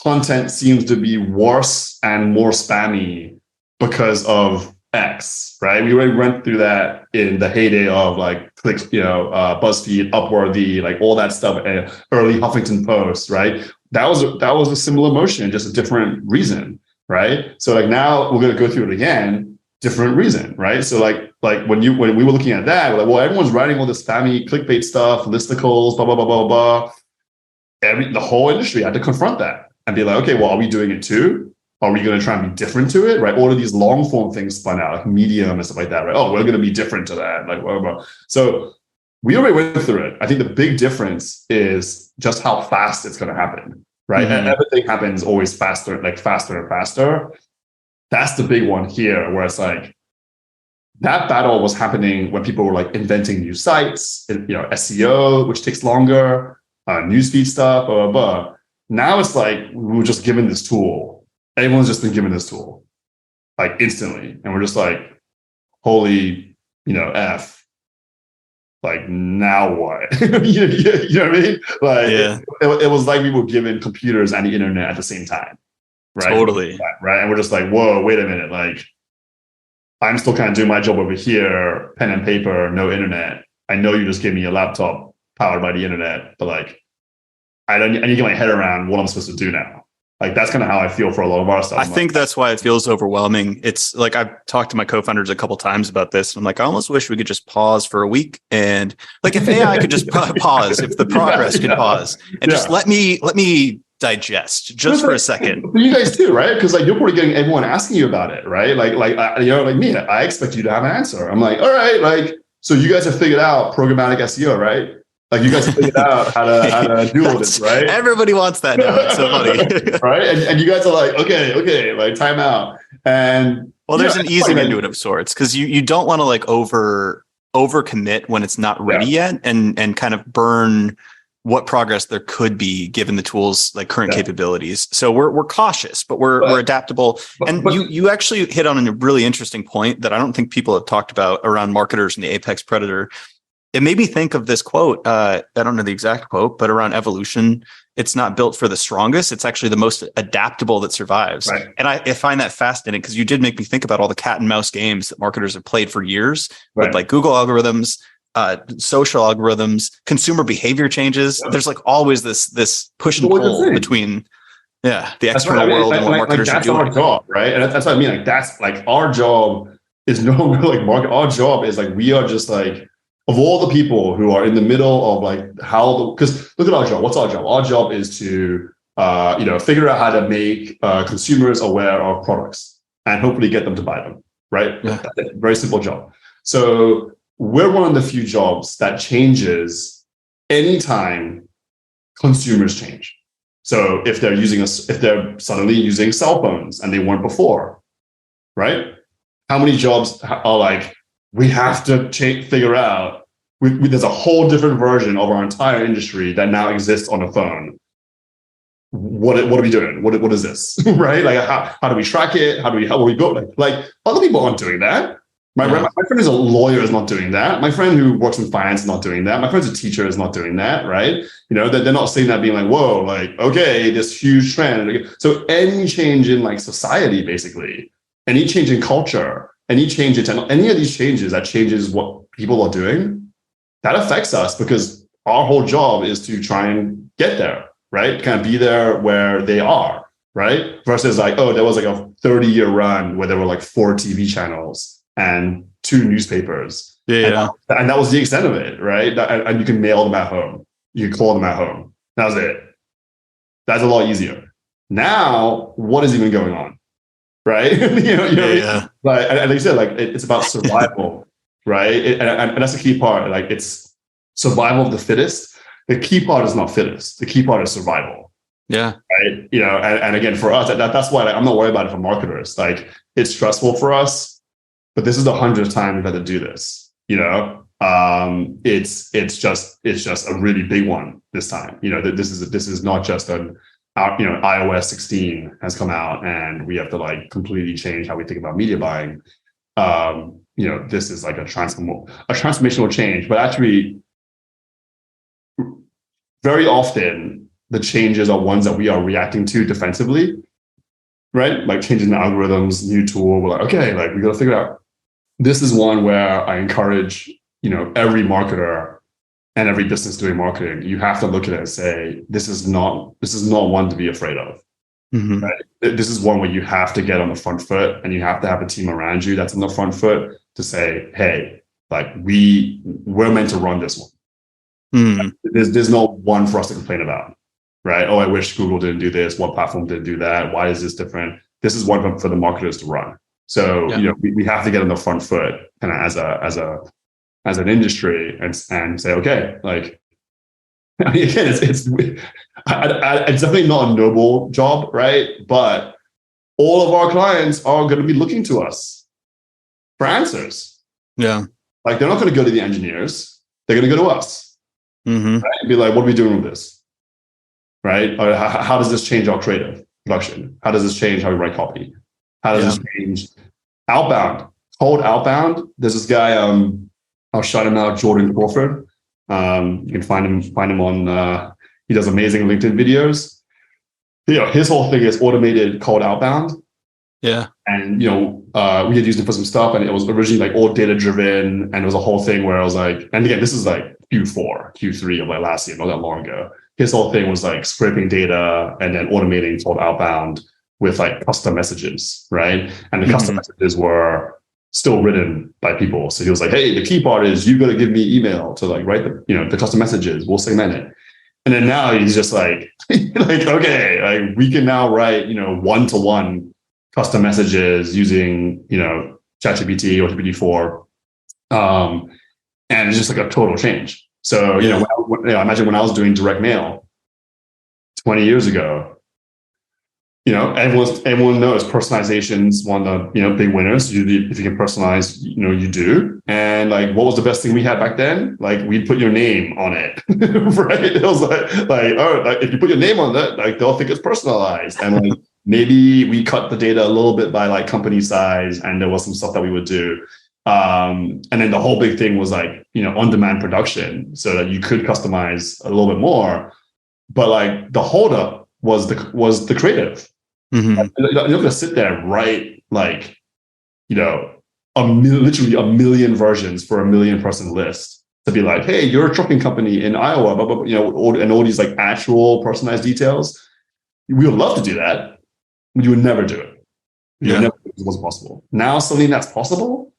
content seems to be worse and more spammy because of X, right? We already went through that in the heyday of like clicks, BuzzFeed, Upworthy, like all that stuff, early Huffington Post, right? That was a similar motion, just a different reason, right? So like now we're going to go through it again, different reason, right? So like when we were looking at that, we're like, well, everyone's writing all this spammy clickbait stuff, listicles, blah blah blah blah blah. The whole industry had to confront that and be like, okay, well, are we doing it too? Are we going to try and be different to it, right? All of these long form things spun out, like Medium and stuff like that, right? Oh, we're going to be different to that, like blah, blah, blah. So we already went through it. I think the big difference is just how fast it's going to happen, right? And everything happens always faster, like faster and faster. That's the big one here, where it's like that battle was happening when people were like inventing new sites, SEO, which takes longer, newsfeed stuff, blah, blah, blah. Now it's like we were just given this tool. Everyone's just been given this tool, like instantly. And we're just like, holy, F. Like, now what? you know what I mean? Like, it was like we were given computers and the internet at the same time. Right? Totally. Right. And we're just like, whoa, wait a minute. Like, I'm still kind of doing my job over here, pen and paper, no internet. I know you just gave me a laptop powered by the internet, but like, I need to get my head around what I'm supposed to do now. Like, that's kind of how I feel for a lot of our stuff. I think that's why it feels overwhelming. It's like, I've talked to my co-founders a couple times about this. And I'm like, I almost wish we could just pause for a week. And like, if AI could just pause, if the progress could pause and just let me digest just for a second. For you guys too, right? Because like, you're probably getting everyone asking you about it, right? Like me, I expect you to have an answer. I'm like, all right, like, so you guys have figured out programmatic SEO, right? Like, you guys figured out how to do all this, right? Everybody wants that now. It's so funny. Right? And you guys are like, okay, like, time out. And well, there's an easing into it of sorts, because you don't want to like over commit when it's not ready yet, and kind of burn what progress there could be given the tools like current capabilities. So we're cautious, but we're adaptable. But you actually hit on a really interesting point that I don't think people have talked about around marketers and the apex predator. It made me think of this quote. I don't know the exact quote, but around evolution, it's not built for the strongest. It's actually the most adaptable that survives. Right. And I find that fascinating, because you did make me think about all the cat and mouse games that marketers have played for years with like Google algorithms, social algorithms, consumer behavior changes. There's like always this push and pull between the external world and what marketers are doing. That's our job, right? And that's what I mean. Like, that's like, our job is no longer like market. Our job is like, we are just like, of all the people who are in the middle of like because look at our job. What's our job? Our job is to figure out how to make consumers aware of products and hopefully get them to buy them. Right? Yeah. That's a very simple job. So we're one of the few jobs that changes anytime consumers change. So if they're suddenly using cell phones and they weren't before, right? How many jobs are like, we have to figure out, there's a whole different version of our entire industry that now exists on a phone. What are we doing? What is this? Right? Like, how do we track it? How do we build it? Like, other people aren't doing that. My friend who's a lawyer is not doing that. My friend who works in finance is not doing that. My friend's a teacher is not doing that, right? They're not saying that being like, whoa, like, okay, this huge trend. So any change in like society, basically, any change in culture, any change in any of these changes that changes what people are doing, that affects us, because our whole job is to try and get there, right? Kind of be there where they are, right? Versus like, oh, there was like a 30-year run where there were like 4 TV channels and 2 newspapers. And that was the extent of it, right? And you can mail them at home. You can call them at home. That was it. That's a lot easier. Now, what is even going on? Right? you know what I mean? Like, and like you said, like it's about survival, right? And that's the key part. Like it's survival of the fittest. The key part is not fittest. The key part is survival. Yeah. Right. You know, and again, for us, that's why like, I'm not worried about it for marketers. Like it's stressful for us, but this is the 100th time we've had to do this. You know, it's just a really big one this time. You know, this is not just iOS 16 has come out and we have to like completely change how we think about media buying. You know, this is like a transformational change, but actually very often the changes are ones that we are reacting to defensively, right? Like changing the algorithms, new tool. We're like, okay, like we got to figure it out. This is one where I encourage, you know, every marketer and every business doing marketing, you have to look at it and say, this is not one to be afraid of. Mm-hmm. Right? This is one where you have to get on the front foot and you have to have a team around you that's on the front foot to say, hey, like we're meant to run this one. Mm-hmm. There's no one for us to complain about. Right? Oh, I wish Google didn't do this. What platform didn't do that? Why is this different? This is one for the marketers to run. So, you know, we have to get on the front foot kind of as an industry and say, okay, like, I mean, again, it's definitely not a noble job, right? But all of our clients are going to be looking to us for answers. Yeah. Like they're not going to go to the engineers. They're going to go to us. Mm-hmm. Right? And be like, what are we doing with this? Right? Or how does this change our creative production? How does this change how we write copy? How does this change outbound, cold outbound? There's this guy, I'll shout him out, Jordan Crawford. You can find him on, he does amazing LinkedIn videos. You know, his whole thing is automated cold outbound. Yeah. And, you know, we had used it for some stuff and it was originally like all data driven. And it was a whole thing where I was like, and again, this is like Q3 of like last year, not that long ago. His whole thing was like scraping data and then automating cold outbound with like custom messages, right? And the custom messages were still written by people. So he was like, hey, the key part is you got to give me email to like write the custom messages. We'll segment it. And then now he's just like, okay, like we can now write, one-to-one custom messages using, ChatGPT or GPT-4. And it's just like a total change. So, imagine when I was doing direct mail 20 years ago, everyone knows personalization's one of the, big winners. If you can personalize, you do. And like, what was the best thing we had back then? Like we'd put your name on it, right? It was like, if you put your name on it, like they'll think it's personalized. And like, maybe we cut the data a little bit by like company size and there was some stuff that we would do. And then the whole big thing was like, on-demand production so that you could customize a little bit more. But like the holdup was the creative. Mm-hmm. Like, you're not going to sit there and write like, literally a million versions for a 1 million person list to be like, hey, you're a trucking company in Iowa, blah, blah, blah, and all these like actual personalized details. We would love to do that, but you would never do it. It wasn't possible. Now something that's possible,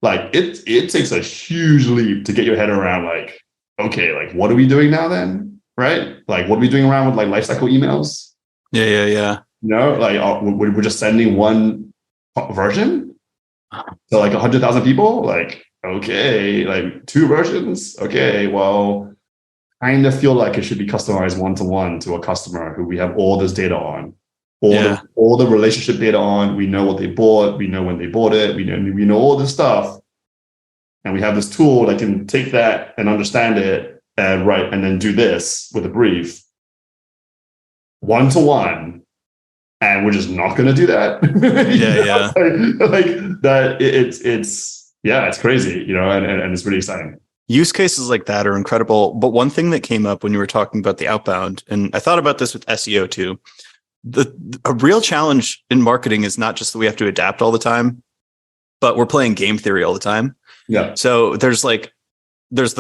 like it takes a huge leap to get your head around like, okay, like what are we doing now then? Right? Like what are we doing around with like lifecycle emails? Yeah. Like we're just sending one version to like 100,000 people. Like, okay, like 2 versions. Okay, well, kind of feel like it should be customized one-to-one to a customer who we have all this data on. All the relationship data on. We know what they bought. We know when they bought it. We know all this stuff, and we have this tool that can take that and understand it and write and then do this with a brief, 1-to-1, and we're just not going to do that. Like that. It's crazy, and it's really exciting. Use cases like that are incredible. But one thing that came up when you were talking about the outbound, and I thought about this with SEO too. A real challenge in marketing is not just that we have to adapt all the time, but we're playing game theory all the time. Yeah. So there's the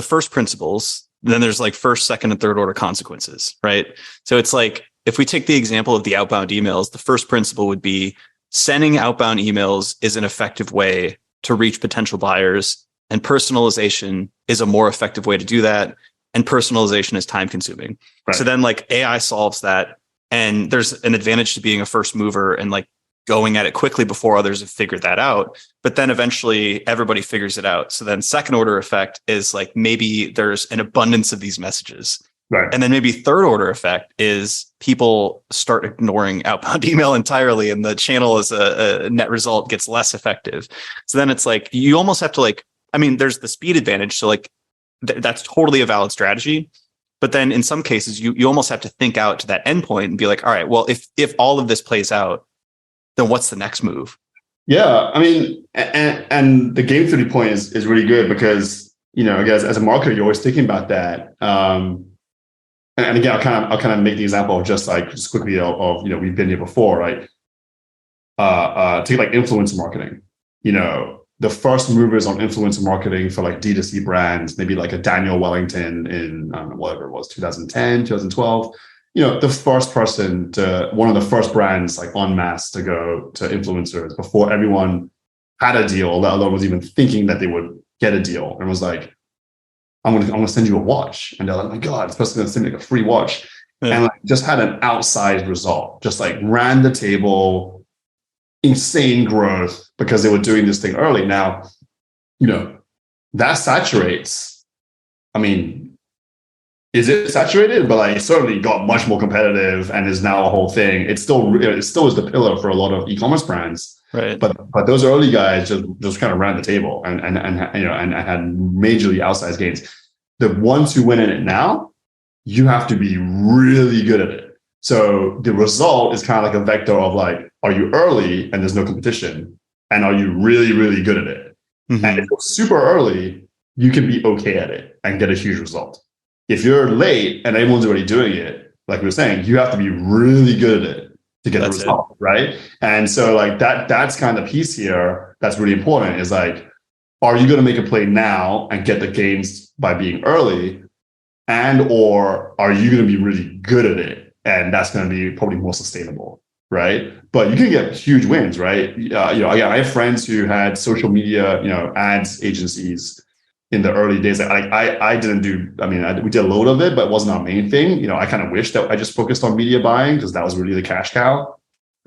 first principles, then there's like first, second, and third order consequences, right? So it's like, if we take the example of the outbound emails, the first principle would be sending outbound emails is an effective way to reach potential buyers, and personalization is a more effective way to do that. and personalization is time consuming. Right. So then like AI solves that, and there's an advantage to being a first mover and like going at it quickly before others have figured that out. But then eventually everybody figures it out. So then second order effect is like maybe there's an abundance of these messages. Right. And then maybe third order effect is people start ignoring outbound email entirely, and the channel as a net result gets less effective. So then it's like you almost have to like, I mean, there's the speed advantage. So like that's totally a valid strategy. But then in some cases, you almost have to think out to that endpoint and be like, all right, well, if all of this plays out, then what's the next move? Yeah, I mean, and the game theory point is really good because, you know, I guess as a marketer, you're always thinking about that. And again, I'll kind of make the example of just quickly of you know, we've been here before, right? Take like influencer marketing. You know, the first movers on influencer marketing for like D2C brands, maybe like a Daniel Wellington in whatever it was, 2010, 2012. You know, the first person to one of the first brands like en masse to go to influencers before everyone had a deal, let alone was even thinking that they would get a deal, and was like, I'm gonna send you a watch. And they're like, oh my God, this person's gonna send me like a free watch. Yeah. And like just had an outsized result, just like ran the table, insane growth because they were doing this thing early. Now, you know, that saturates. I mean, is it saturated? But like it certainly got much more competitive and is now a whole thing. It still is the pillar for a lot of e-commerce brands. Right. But those early guys just kind of ran the table and you know and had majorly outsized gains. The ones who win in it now, you have to be really good at it. So the result is kind of like a vector of like, are you early and there's no competition? And are you really, really good at it? Mm-hmm. And if you're super early, you can be okay at it and get a huge result. If you're late and everyone's already doing it, like we were saying, you have to be really good at it to get the result, right? And so like that's kind of the piece here that's really important is like, are you going to make a play now and get the gains by being early, and or are you going to be really good at it and that's going to be probably more sustainable, right? But you can get huge wins, right? You know, again, I have friends who had social media, you know, ads agencies in the early days. I didn't do, I mean, we did a load of it, but it wasn't our main thing. You know, I kind of wish that I just focused on media buying because that was really the cash cow,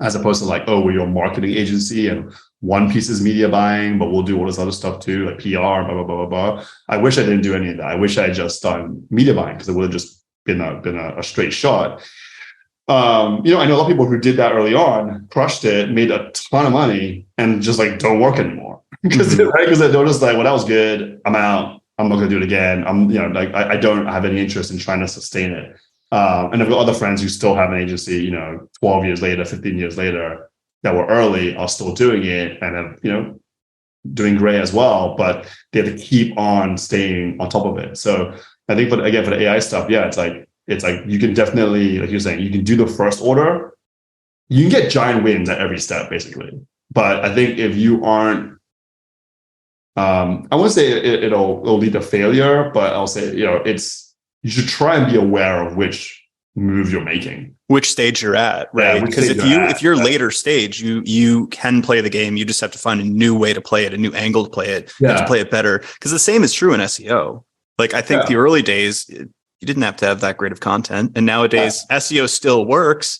as opposed to like, oh, we're your marketing agency and one piece is media buying, but we'll do all this other stuff too, like PR, blah, blah, blah, blah, blah. I wish I didn't do any of that. I wish I had just done media buying because it would have just been a straight shot. You know, I know a lot of people who did that early on, crushed it, made a ton of money, and just like don't work anymore. Because they're just like, well, that was good. I'm out. I'm not going to do it again. You know, like I don't have any interest in trying to sustain it. And I've got other friends who still have an agency, you know, 12 years later, 15 years later, that were early are still doing it and have, you know, doing great as well. But they have to keep on staying on top of it. So I think for the AI stuff, yeah, it's like you can definitely, like you're saying, you can do the first order. You can get giant wins at every step, basically. But I think if you aren't, I wouldn't say it'll lead to failure, but I'll say, you know, you should try and be aware of which move you're making, which stage you're at, right? Because if you're later stage, you can play the game. You just have to find a new way to play it, a new angle to play it. You have to play it better. Because the same is true in SEO. Like I think the early days, you didn't have to have that great of content, and nowadays SEO still works.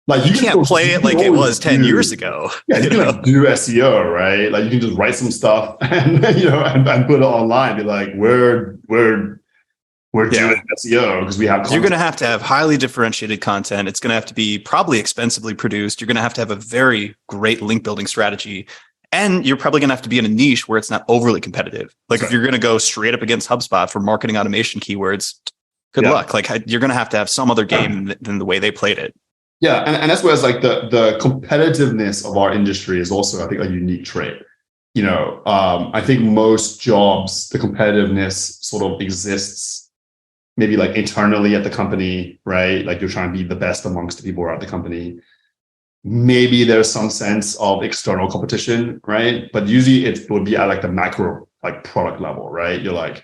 Like you can't play it like it was 10 years ago. Yeah, you can like do SEO, right? Like you can just write some stuff and you know and put it online. Be like, we're doing SEO because we have content. You're going to have highly differentiated content. It's going to have to be probably expensively produced. You're going to have a very great link building strategy. And you're probably going to have to be in a niche where it's not overly competitive. Like if you're going to go straight up against HubSpot for marketing automation keywords, good luck. Like you're going to have some other game than the way they played it. Yeah. And that's where it's like the competitiveness of our industry is also, I think, a unique trait. You know, I think most jobs, the competitiveness sort of exists maybe like internally at the company, right? Like you're trying to be the best amongst the people who are at the company. Maybe there's some sense of external competition, right? But usually it would be at like the macro, like product level, right? You're like,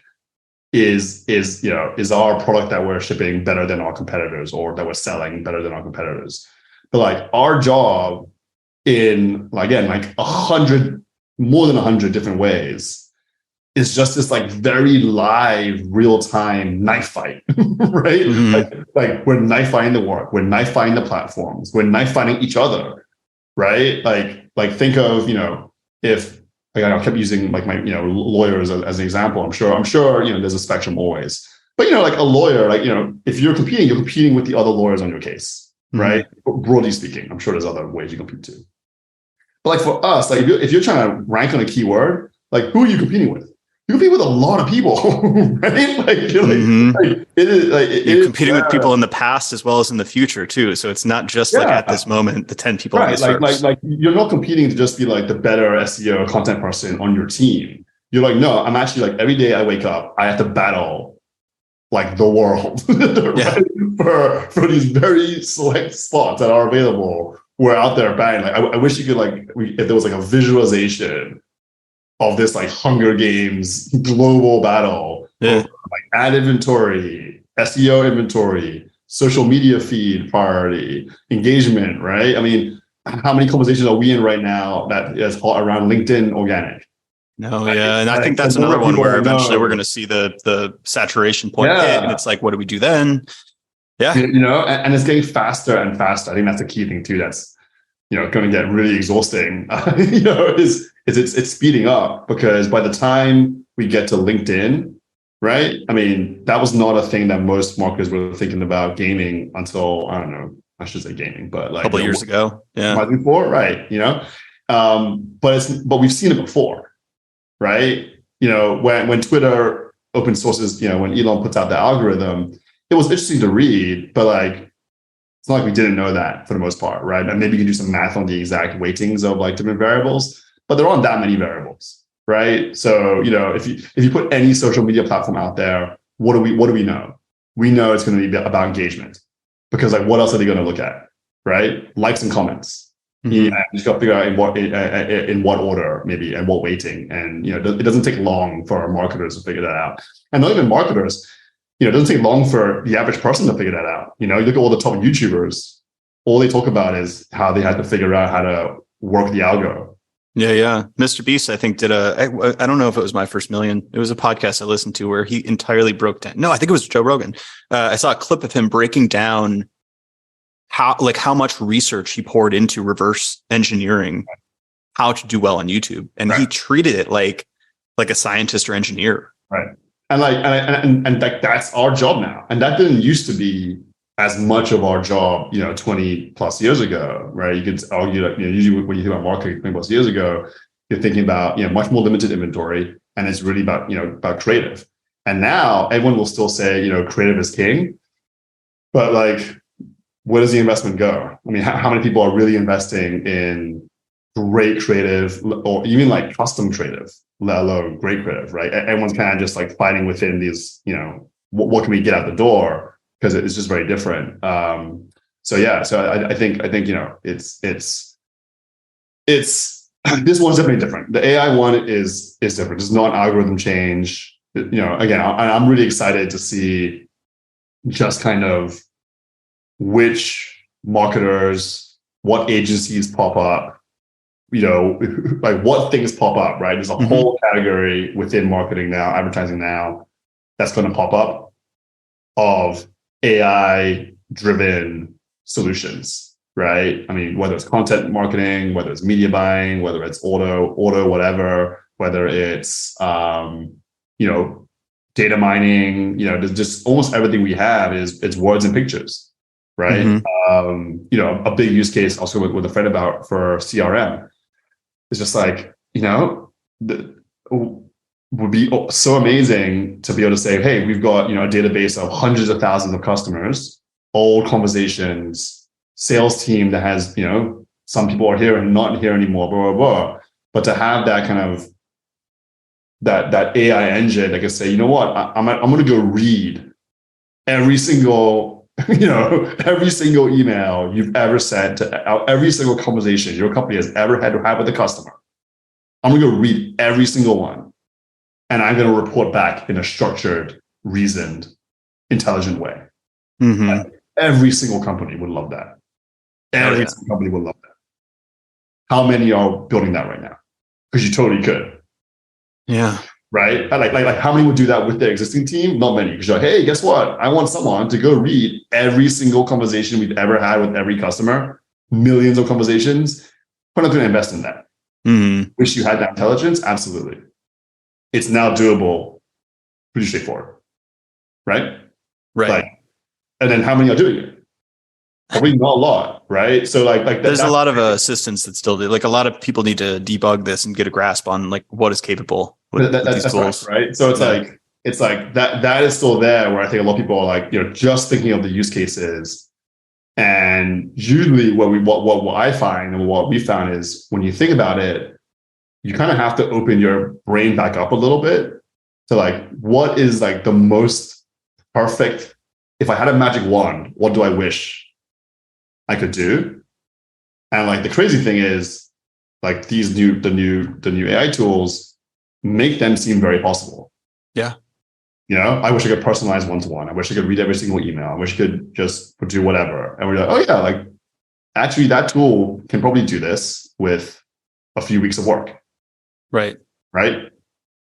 is our product that we're shipping better than our competitors, or that we're selling better than our competitors? But like our job in, again, like more than 100 different ways is just this like very live, real-time knife fight, right? Mm-hmm. Like we're knife fighting the work, we're knife fighting the platforms, we're knife fighting each other, right? Like think of, if like I kept using like my, lawyers as an example. I'm sure, there's a spectrum always. But like a lawyer, like, if you're competing with the other lawyers on your case, right? Mm-hmm. Broadly speaking, I'm sure there's other ways you compete too. But like for us, like if you're trying to rank on a keyword, like who are you competing with? You compete with a lot of people, right? Like, You're competing with people in the past as well as in the future too. So it's not just like at this moment, the 10 people on the search. Like you're not competing to just be like the better SEO content person on your team. You're like, no, I'm actually like every day I wake up, I have to battle like the world right? for these very select spots that are available. We're out there bang. Like I wish you could if there was like a visualization of this like Hunger Games global battle over like ad inventory, SEO inventory, social media feed priority, engagement, right? I mean, how many conversations are we in right now that is around LinkedIn organic? No, yeah. And I think that's another one where eventually we're going to see the saturation point hit. And it's like, what do we do then? Yeah. And it's getting faster and faster. I think that's the key thing too. That's, going to get really exhausting, is it's speeding up, because by the time we get to LinkedIn, right? I mean, that was not a thing that most marketers were thinking about gaming until, I don't know, I should say gaming, but like a couple of years ago. Yeah. Before, right. But we've seen it before, right? When Twitter open sources, when Elon puts out the algorithm, it was interesting to read, but like, it's not like we didn't know that for the most part, right? And maybe you can do some math on the exact weightings of like different variables, but there aren't that many variables, right? So, if you put any social media platform out there, what do we know? We know it's going to be about engagement, because like what else are they going to look at, right? Likes and comments. Mm-hmm. You just got to figure out in what order, maybe, and what weighting. And it doesn't take long for our marketers to figure that out, and not even marketers. It doesn't take long for the average person to figure that out. You look at all the top YouTubers, all they talk about is how they had to figure out how to work the algo. Yeah. Mr. Beast, I think, I don't know if it was My First Million. It was a podcast I listened to where he entirely broke down. No, I think it was Joe Rogan. I saw a clip of him breaking down how much research he poured into reverse engineering how to do well on YouTube. And he treated it like a scientist or engineer. Right. And that's our job now. And that didn't used to be as much of our job, 20 plus years ago, right? You could argue that, usually when you think about marketing 20 plus years ago, you're thinking about, much more limited inventory, and it's really about, about creative. And now everyone will still say, creative is king, but like, where does the investment go? I mean, how many people are really investing in great creative, or even like custom creative, let alone great creative, right? Everyone's kind of just like fighting within these, what can we get out the door? Because it's just very different. So I think it's this one's definitely different. The AI one is different. It's not an algorithm change. Again, I'm really excited to see just kind of which marketers, what agencies pop up, like what things pop up, right? There's a whole category within marketing now, advertising now, that's going to pop up of AI-driven solutions, right? I mean, whether it's content marketing, whether it's media buying, whether it's auto, whatever, whether it's, data mining, there's just almost everything we have it's words and pictures, right? A big use case also with a friend about for CRM. It's just like, would be so amazing to be able to say, hey, we've got, a database of hundreds of thousands of customers, old conversations, sales team that has, some people are here and not here anymore, blah, blah, blah. But to have that kind of, that AI engine that can say, I'm going to go read every single, every single email you've ever sent to every single conversation your company has ever had to have with a customer. I'm going to go read every single one, and I'm going to report back in a structured, reasoned, intelligent way. Like, every single company would love that. Every single company would love that. How many are building that right now? Because you totally could. Yeah. right? Like how many would do that with their existing team? Not many. Because you're like, hey, guess what? I want someone to go read every single conversation we've ever had with every customer, millions of conversations. We're not going to invest in that. Mm-hmm. Wish you had that intelligence? Absolutely. It's now doable, pretty straightforward, right? Right. Like, and then how many are doing it? Probably not a lot, right? So like there's a lot of assistants that still do. Like a lot of people need to debug this and get a grasp on like what is capable with these tools. Right? So it's like that is still there where I think a lot of people are like, just thinking of the use cases. And usually what I find and what we found is when you think about it, you kind of have to open your brain back up a little bit to like, what is like the most perfect, if I had a magic wand, what do I wish I could do? And like the crazy thing is like the new AI tools make them seem very possible. Yeah. I wish I could personalize one-to-one. I wish I could read every single email. I wish I could just do whatever. And we're like, oh yeah, like actually that tool can probably do this with a few weeks of work. Right. Right.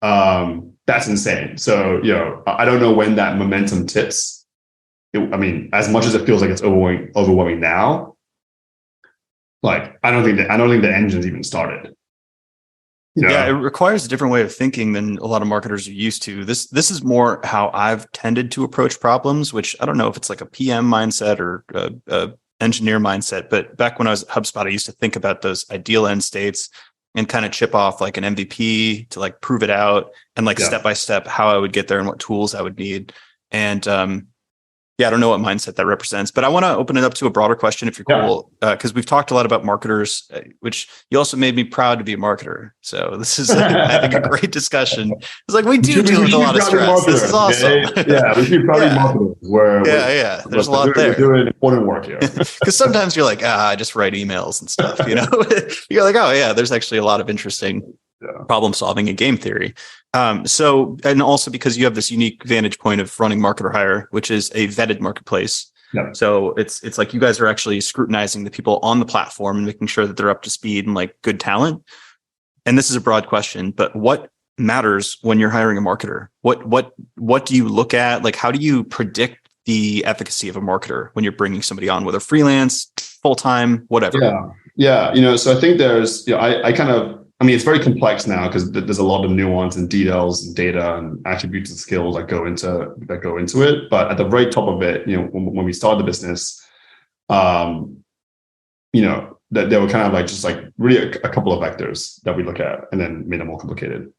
That's insane. So, I don't know when that momentum tips. As much as it feels like it's overwhelming now, like I don't think the engine's even started. Yeah, it requires a different way of thinking than a lot of marketers are used to. This is more how I've tended to approach problems, which I don't know if it's like a PM mindset or a engineer mindset. But back when I was at HubSpot, I used to think about those ideal end states and kind of chip off like an MVP to like prove it out and like step by step how I would get there and what tools I would need. And I don't know what mindset that represents, but I want to open it up to a broader question if you're cool, because we've talked a lot about marketers, which you also made me proud to be a marketer. So this is, I think, a great discussion. It's like we deal with a lot of stress. This is awesome. Yeah, we should probably marketers. There's a lot there. We're doing important work here. Because sometimes you're like, I just write emails and stuff. You're like, oh yeah, there's actually a lot of interesting problem solving and game theory. And also because you have this unique vantage point of running MarketerHire, which is a vetted marketplace. Yeah. So it's like you guys are actually scrutinizing the people on the platform and making sure that they're up to speed and like good talent. And this is a broad question, but what matters when you're hiring a marketer? What do you look at? Like, how do you predict the efficacy of a marketer when you're bringing somebody on, whether freelance, full-time, whatever? Yeah. So I think there's, it's very complex now because there's a lot of nuance and details and data and attributes and skills that go into it. But at the very top of it, when we started the business, that there were kind of like just like really a couple of vectors that we look at and then made it more complicated.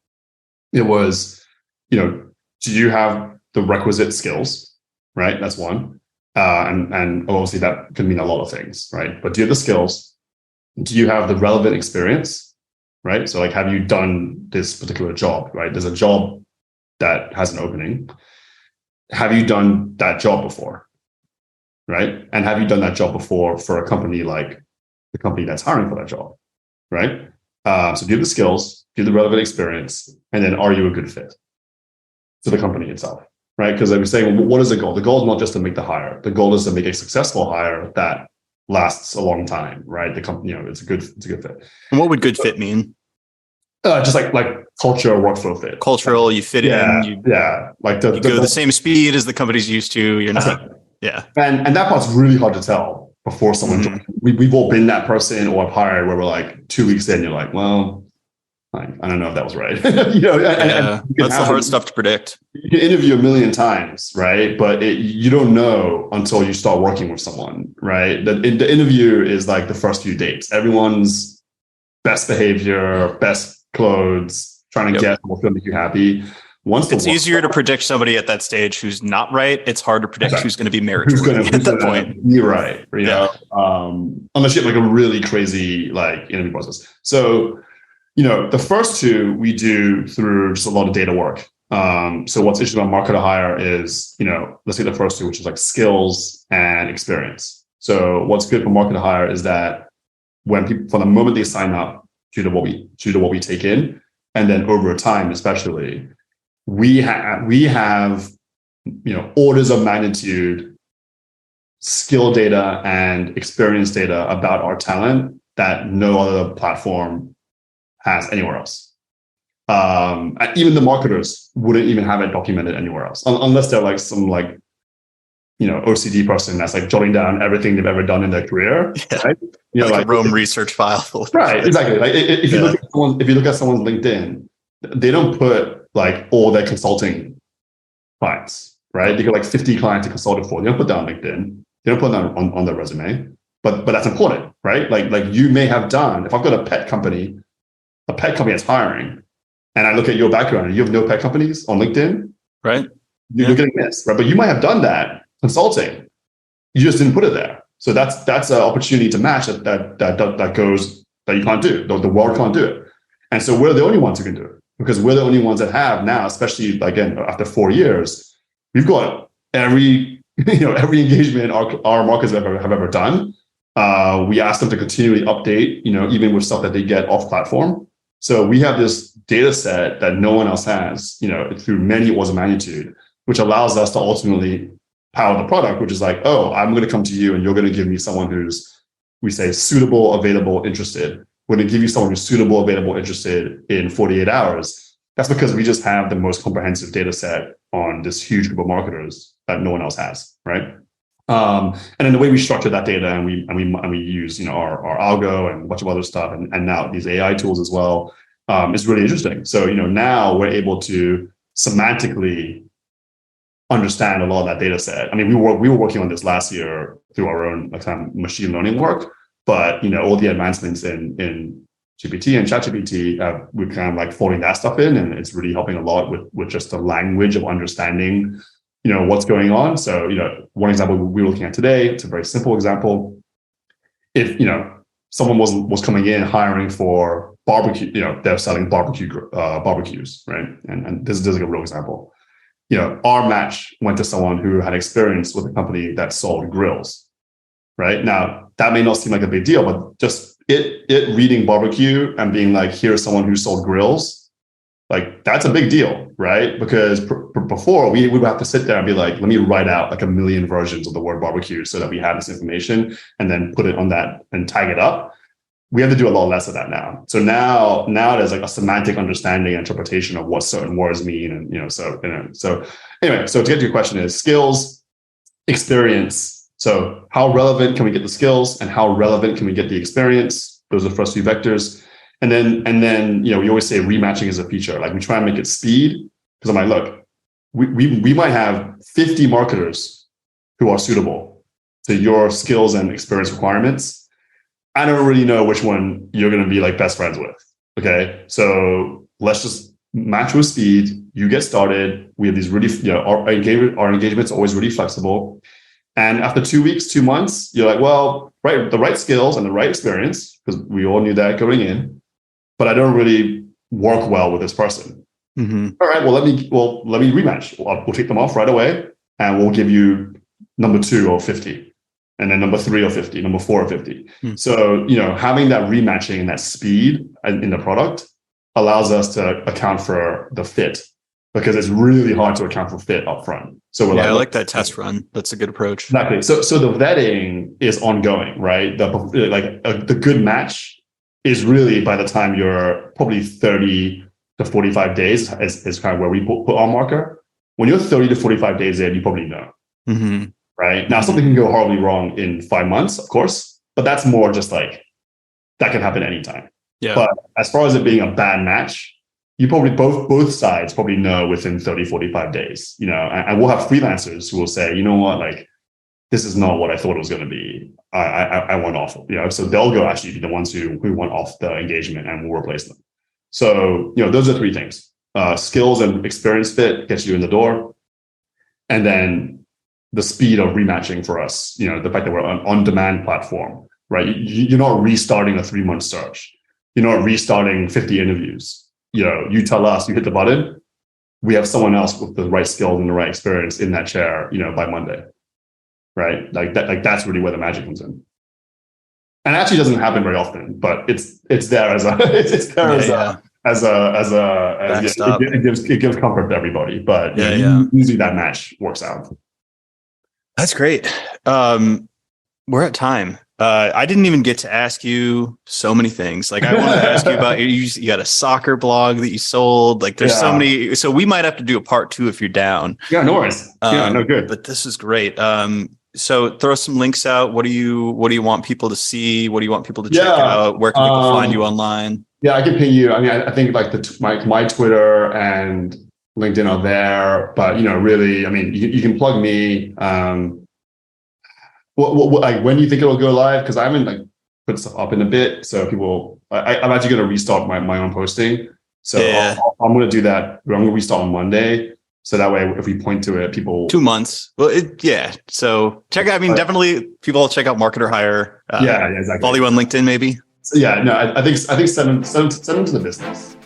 It was, do you have the requisite skills, right? That's one. And obviously that can mean a lot of things, right? But do you have the skills? Do you have the relevant experience? Right. So like, have you done this particular job? Right. There's a job that has an opening. Have you done that job before? Right. And have you done that job before for a company like the company that's hiring for that job? Right. So do you have the skills, do you have the relevant experience, and then are you a good fit for the company itself? Right. Because like we're saying, well, what is the goal? The goal is not just to make the hire. The goal is to make a successful hire that lasts a long time, right? The company, it's a good fit. And what would good fit mean? Just like culture, workflow fit. Cultural, you fit in. Like you go the same speed as the company's used to. You're not. Yeah. And that part's really hard to tell before someone joins. We've all been that person or have hired where we're like 2 weeks in, you're like, well, I don't know if that was right. And that's the hard stuff to predict. You can interview a million times, right? But you don't know until you start working with someone, right? The interview is like the first few dates. Everyone's best behavior, best clothes, trying to get what's going to make you happy. It's easier to predict somebody at that stage who's not right. It's hard to predict who's going to be married at that point. You're right. Unless you have like a really crazy like interview process. So, the first two we do through just a lot of data work. So what's interesting about MarketerHire is, let's say the first two, which is like skills and experience. So what's good for MarketerHire is that when people, from the moment they sign up due to what we take in, and then over time, especially, we have orders of magnitude skill data and experience data about our talent that no other platform has anywhere else. And even the marketers wouldn't even have it documented anywhere else, unless they're like some like, OCD person that's like jotting down everything they've ever done in their career. Yeah. Right? Like a Rome research file. Right. Exactly. Like if you look at someone's LinkedIn, they don't put like all their consulting clients, right? They got like 50 clients they consulted for. They don't put that on LinkedIn. They don't put that on their resume. But that's important, right? Like you may have done, if I've got a pet company that's hiring, and I look at your background and you have no pet companies on LinkedIn, right? You're getting missed, right? But you might have done that consulting. You just didn't put it there. So that's an opportunity to match that goes that you can't do. The world can't do it. And so we're the only ones who can do it, because we're the only ones that have now, especially again after 4 years, we've got every engagement our marketers have ever done. We ask them to continually update, even with stuff that they get off platform. So we have this data set that no one else has, through many orders of magnitude, which allows us to ultimately power the product, which is like, oh, I'm going to come to you and you're going to give me someone who's, we say, suitable, available, interested. We're going to give you someone who's suitable, available, interested in 48 hours. That's because we just have the most comprehensive data set on this huge group of marketers that no one else has, right? And then the way we structure that data, and we use our algo and a bunch of other stuff, and now these AI tools as well, is really interesting. So now we're able to semantically understand a lot of that data set. I mean, we were working on this last year through our own kind of machine learning work, but all the advancements in GPT and ChatGPT, we're kind of like folding that stuff in, and it's really helping a lot with just the language of understanding what's going on. So one example we were looking at today, it's a very simple example. If someone was coming in hiring for barbecue, they're selling barbecues, right? And this is like a real example. Our match went to someone who had experience with a company that sold grills, right? Now, that may not seem like a big deal, but just it reading barbecue and being like, here's someone who sold grills, like that's a big deal, right? Because before we would have to sit there and be like, let me write out like a million versions of the word barbecue so that we have this information and then put it on that and tag it up. We have to do a lot less of that now. So now there's like a semantic understanding and interpretation of what certain words mean. And, so anyway, so to get to your question is skills, experience. So how relevant can we get the skills and how relevant can we get the experience? Those are the first few vectors. And then, we always say rematching is a feature. Like we try and make it speed, because I'm like, look, we might have 50 marketers who are suitable to your skills and experience requirements. I don't really know which one you're going to be like best friends with. Okay. So let's just match with speed. You get started. We have these really, our engagement's always really flexible. And after 2 weeks, 2 months, you're like, well, right, the right skills and the right experience, because we all knew that going in, but I don't really work well with this person. Mm-hmm. All right. Well, let me rematch. We'll take them off right away and we'll give you number 2 or 50. And then number 3 or 50, number 4 or 50. So, having that rematching and that speed in the product allows us to account for the fit, because it's really hard to account for fit up front. So I like that test run. That's a good approach. Exactly. So the vetting is ongoing, right? The good match is really by the time you're probably 30 to 45 days is kind of where we put our marker. When you're 30 to 45 days in, you probably know. Mm-hmm. Right now, something can go horribly wrong in 5 months, of course, but that's more just like that can happen anytime. Yeah. But as far as it being a bad match, you probably both sides probably know within 30, 45 days, and we'll have freelancers who will say, you know what, like this is not what I thought it was going to be. I went off, so they'll go actually be the ones who went off the engagement and we'll replace them. So, those are 3 things. Skills and experience fit gets you in the door. And then the speed of rematching for us, the fact that we're an on-demand platform, right? You're not restarting a 3-month search. You're not restarting 50 interviews. You tell us, you hit the button, we have someone else with the right skills and the right experience in that chair, by Monday, right? Like that's really where the magic comes in. And it actually doesn't happen very often, but it's there as it gives comfort to everybody. But usually that match works out. That's great. We're at time. I didn't even get to ask you so many things. Like I wanted to ask you about you got a soccer blog that you sold. Like there's so many. So we might have to do a part 2 if you're down. Yeah, no worries. No, good. But this is great. So throw some links out. What do you want people to see? What do you want people to check out? Where can people find you online? Yeah, I can ping you. I mean, I think like my Twitter and LinkedIn are there, but really, I mean, you can plug me. What, like when do you think it'll go live? Because I haven't like put stuff up in a bit, so people. I'm actually going to restart my own posting. So I'm going to do that. I'm going to restart on Monday. So that way, if we point to it, people 2 months. Well, So check out. I mean, definitely people will check out MarketerHire. Yeah, exactly. Follow you on LinkedIn, maybe. So, yeah, no, I think send them to the business.